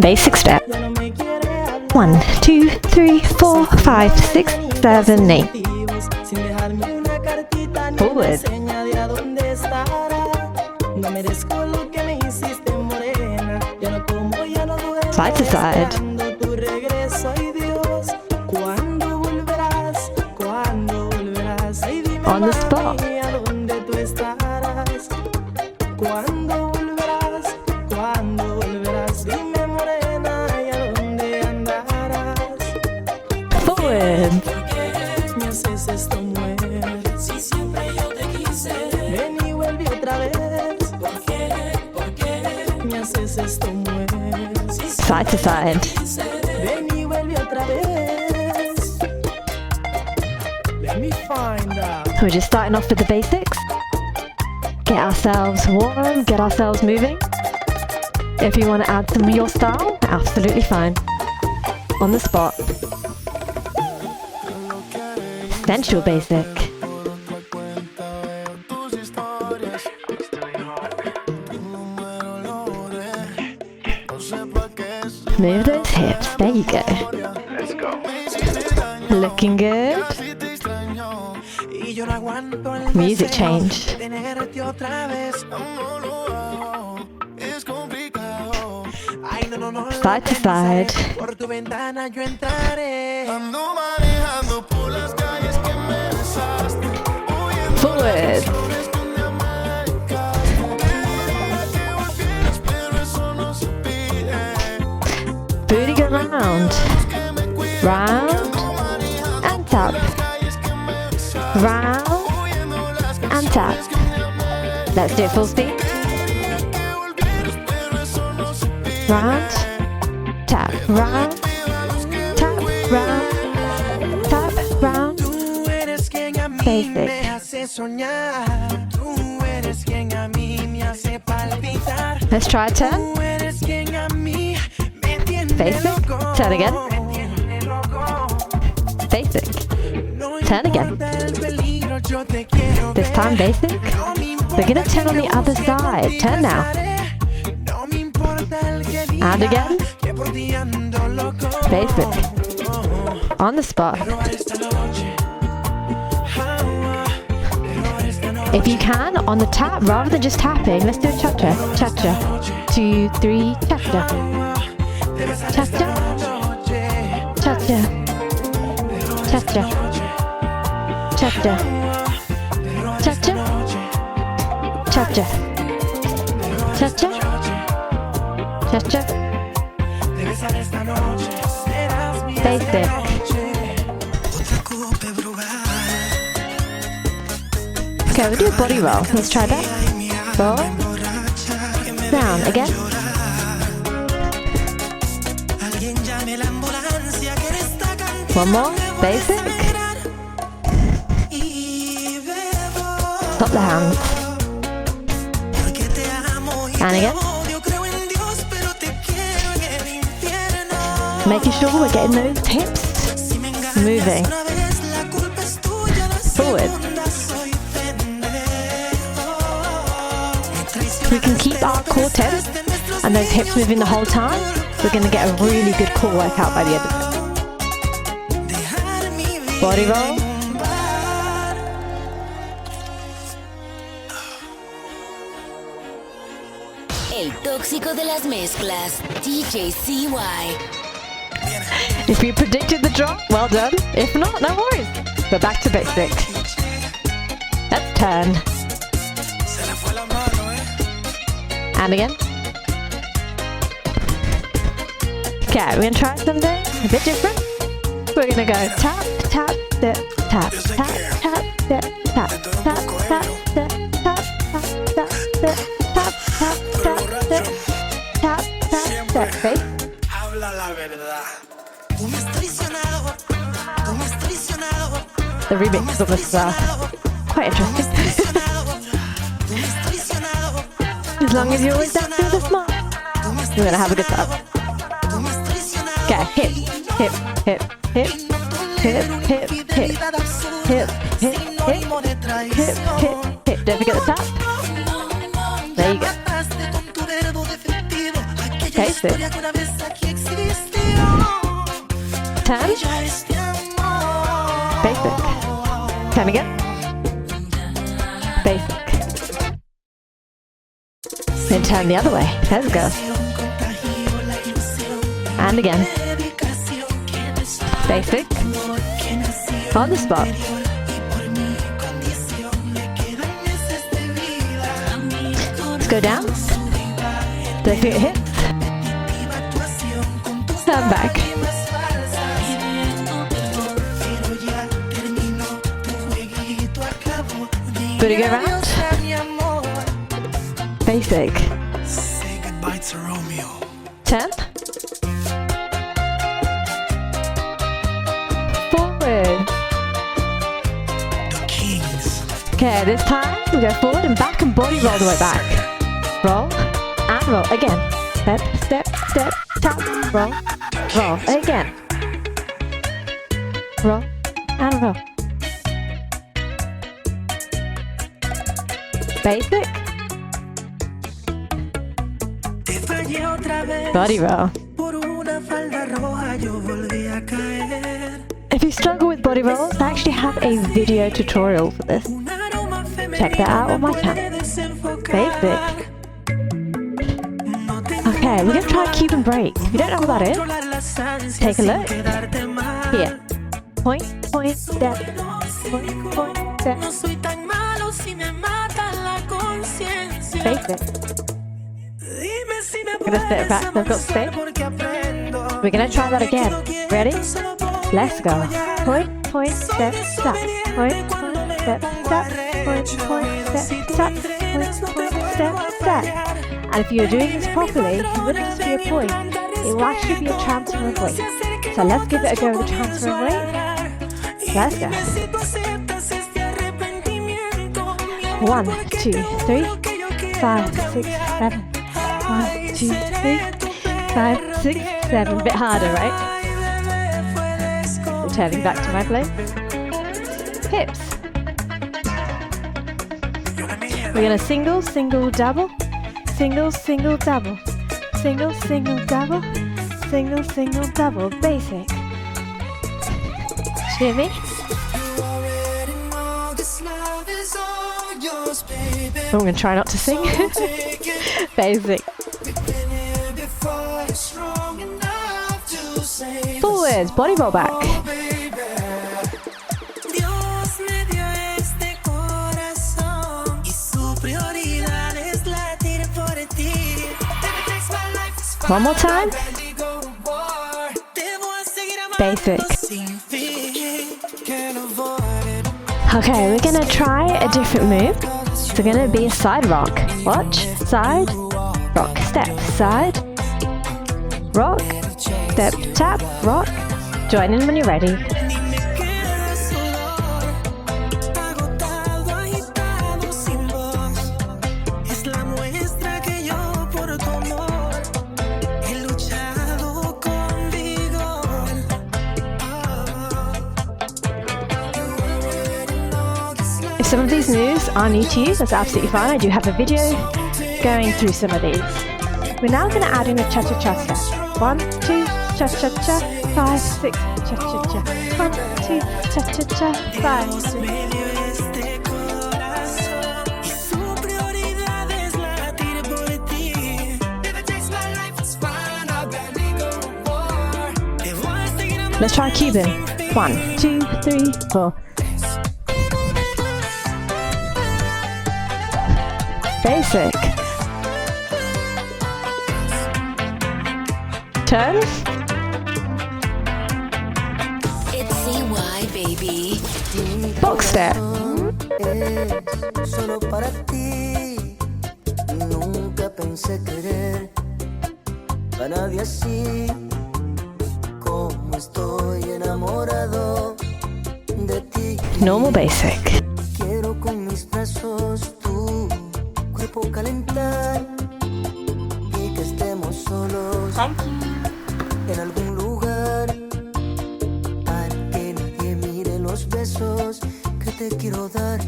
Basic step. 1, 2, 3, 4, 5, 6, 7, 8. Forward. Side to side. On the spot. Forward. Side to side. We're just starting off with the basics. Get ourselves warm, get ourselves moving. If you want to add some of your style, absolutely fine. On the spot. Sensual basic. Move those hips. There you go. Let's go. Looking good. Music change. Side to side. Forward. Booty go round. Round and tap. Round and tap. Let's do it full speed. Round, tap, round, tap, round, tap, round. Basic. Let's try a turn. Basic. Turn again. Basic. Turn again. This time basic. We're gonna turn on the other side. Turn now. And again. Basic. On the spot. If you can, on the tap, rather than just tapping, let's do a cha-cha. Cha-cha. 2, 3, cha-cha. Cha-cha. Cha-cha. Cha-cha. Cha-cha. Cha-cha. Cha-cha. Cha-cha. Cha-cha. Basic. Okay, we'll do a body roll. Let's try that. Roll. Down. Again. One more. Basic. Stop the hands. And again. Making sure we're getting those hips moving. Forward. If we can keep our core tense and those hips moving the whole time, we're going to get a really good core workout by the end of it. Body roll. El tóxico de las mezclas, DJ CY. If you predicted the drop, well done. If not, no worries. We're back to basic. Let's turn. And again. Okay, we're gonna try something a bit different. We're gonna go tap, tap, dip, tap, tap, tap, dip, tap, tap, tap, dip, tap, tap, tap, dip, tap, tap, tap, dip, tap, tap, tap. Okay? The remix of this quite interesting. As long as you always dance to the smile, we're gonna have a good time. Okay, hip, hip, hip, hip, hip, hip, hip, hip, hip, hip, hip, hip, hip. Don't forget the tap. There you go. Basic. Turn. Basic. Turn again. Basic. Then turn the other way. Let's go. And again. Basic. On the spot. Let's go down. Don't forget hips. Turn back. Booty go round. Basic. Turn. Forward. Okay, this time we go forward and back and body roll the way back. Roll and roll again. Step, step, step, tap, roll, roll again. Roll and roll. Basic. Body roll. If you struggle with body rolls, I actually have a video tutorial for this. Check that out on my channel. Basic. Okay, we're going to try cube and break. If you don't know what that is, take a look. Here. Point, point, step. Point, point, step. Basic. I'm going to step back so I've got space. We're going to try that again. Ready? Let's go. Point, point, step, step. Point, point, step, step. Point, point, step, step. Point, point, step, step. And if you're doing this properly, it wouldn't just be a point. It will actually be a transfer of weight. So let's give it a go with the transfer of weight. Let's go. 1, 2, 3, 5, 6, 7. 1, 2, 3, 5, 6, 7. A bit harder, right? Returning back to my place. Hips. We're gonna single, single, double. Single, single, double. Single, single, double. Single, single, double. Basic. Shimmy. I'm going to try not to sing. Basic. Forwards, body roll back. One more time. Basic. Okay, we're gonna try a different move. It's gonna be a side rock. Watch. Side, rock, step, side, rock, step, tap, rock. Join in when you're ready. If some of these moves are new to you, that's absolutely fine. I do have a video going through some of these. We're now going to add in a cha-cha-cha step. 1, 2, cha-cha-cha, 5, 6, cha-cha-cha. 1, 2, cha-cha-cha, 5, 6. Let's try cubing. 1, 2, 3, 4. Basic. Turn. It's CY, baby. Box step. Solo para ti. Nunca pensé querer a nadie así. Como estoy enamorado de ti. Normal basic. Quiero con mis brazos tu cuerpo calentar y que estemos solos en algún lugar para que nadie mire los besos que te quiero dar.